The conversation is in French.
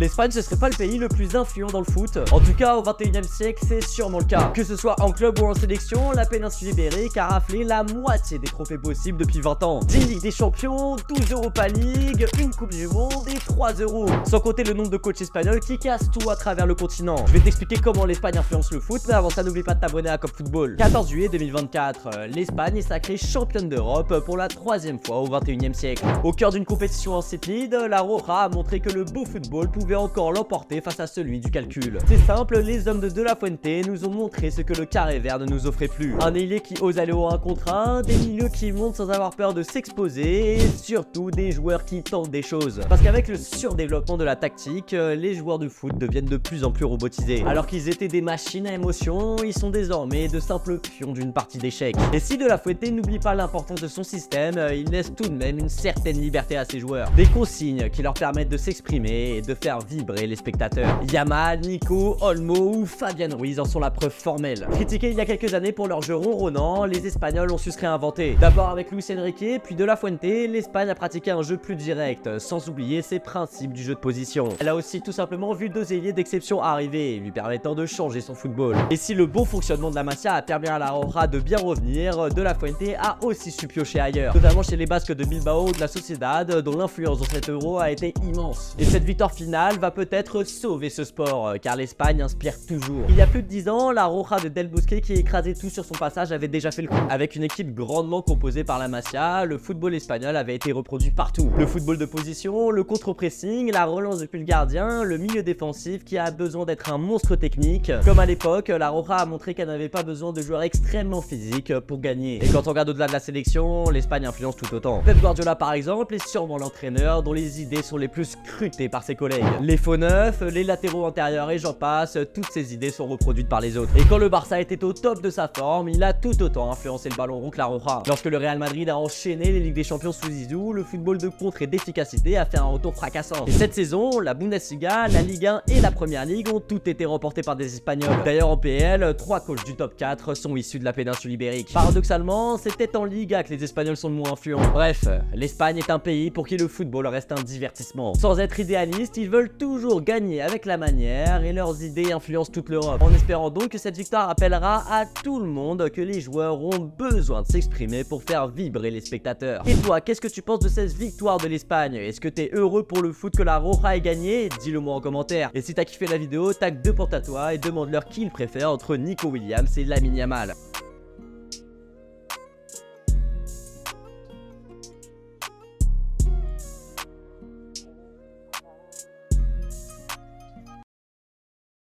L'Espagne ce serait pas le pays le plus influent dans le foot. En tout cas au 21e siècle c'est sûrement le cas. Que ce soit en club ou en sélection, la péninsule ibérique a raflé la moitié des trophées possibles depuis 20 ans. 10 Ligues des Champions, 12 Europa League, une Coupe du Monde et 3 euros. Sans compter le nombre de coachs espagnols qui cassent tout à travers le continent. Je vais t'expliquer comment l'Espagne influence le foot, mais avant ça n'oublie pas de t'abonner à Cop Football. 14 juillet 2024, l'Espagne est sacrée championne d'Europe pour la 3e fois au 21e siècle. Au cœur d'une compétition en Cétlide, la Roja a montré que le beau football pouvait encore l'emporter face à celui du calcul. C'est simple, les hommes de La Fuente nous ont montré ce que le carré vert ne nous offrait plus. Un ailier qui ose aller au 1 contre 1, des milieux qui montent sans avoir peur de s'exposer et surtout des joueurs qui tentent des choses. Parce qu'avec le surdéveloppement de la tactique, les joueurs de foot deviennent de plus en plus robotisés. Alors qu'ils étaient des machines à émotion, ils sont désormais de simples pions d'une partie d'échecs. Et si De La Fuente n'oublie pas l'importance de son système, il laisse tout de même une certaine liberté à ses joueurs. Des consignes qui leur permettent de s'exprimer et de faire vibrer les spectateurs. Yamal, Nico, Olmo ou Fabian Ruiz en sont la preuve formelle. Critiqués il y a quelques années pour leur jeu ronronnant, les Espagnols ont su se réinventer. D'abord avec Luis Enrique, puis De La Fuente, l'Espagne a pratiqué un jeu plus direct, sans oublier ses principes du jeu de position. Elle a aussi tout simplement vu deux ailiers d'exception arriver, lui permettant de changer son football. Et si le bon fonctionnement de la Masia a permis à la Roja de bien revenir, De La Fuente a aussi su piocher ailleurs, notamment chez les Basques de Bilbao ou de la Sociedad, dont l'influence dans cet Euro a été immense. Et cette victoire finale va peut-être sauver ce sport, car l'Espagne inspire toujours. Il y a plus de 10 ans, la Roja de Del Bosque qui écrasait tout sur son passage avait déjà fait le coup. Avec une équipe grandement composée par la Masia, le football espagnol avait été reproduit partout. Le football de position, le contre-pressing, la relance depuis le gardien, le milieu défensif qui a besoin d'être un monstre technique. Comme à l'époque, la Roja a montré qu'elle n'avait pas besoin de joueurs extrêmement physiques pour gagner. Et quand on regarde au-delà de la sélection, l'Espagne influence tout autant. Pep Guardiola par exemple est sûrement l'entraîneur dont les idées sont les plus scrutées par ses collègues. Les faux neufs, les latéraux antérieurs et j'en passe, toutes ces idées sont reproduites par les autres. Et quand le Barça était au top de sa forme, il a tout autant influencé le ballon rond que la Roja. Lorsque le Real Madrid a enchaîné les Ligues des Champions sous Zizou, le football de contre et d'efficacité a fait un retour fracassant. Et cette saison, la Bundesliga, la Ligue 1 et la Première Ligue ont toutes été remportées par des Espagnols. D'ailleurs en PL, 3 coachs du top 4 sont issus de la péninsule ibérique. Paradoxalement, c'est peut-être en Liga que les Espagnols sont le moins influents. Bref, l'Espagne est un pays pour qui le football reste un divertissement. Sans être idéalistes, ils veulent toujours gagner avec la manière et leurs idées influencent toute l'Europe. En espérant donc que cette victoire rappellera à tout le monde que les joueurs ont besoin de s'exprimer pour faire vibrer les spectateurs. Et toi, qu'est-ce que tu penses de cette victoire de l'Espagne? Est-ce que t'es heureux pour le foot que la Roja ait gagné? Dis-le moi en commentaire. Et si t'as kiffé la vidéo, tag 2 pour toi et demande-leur qui il préfère entre Nico Williams et Lamine Yamal.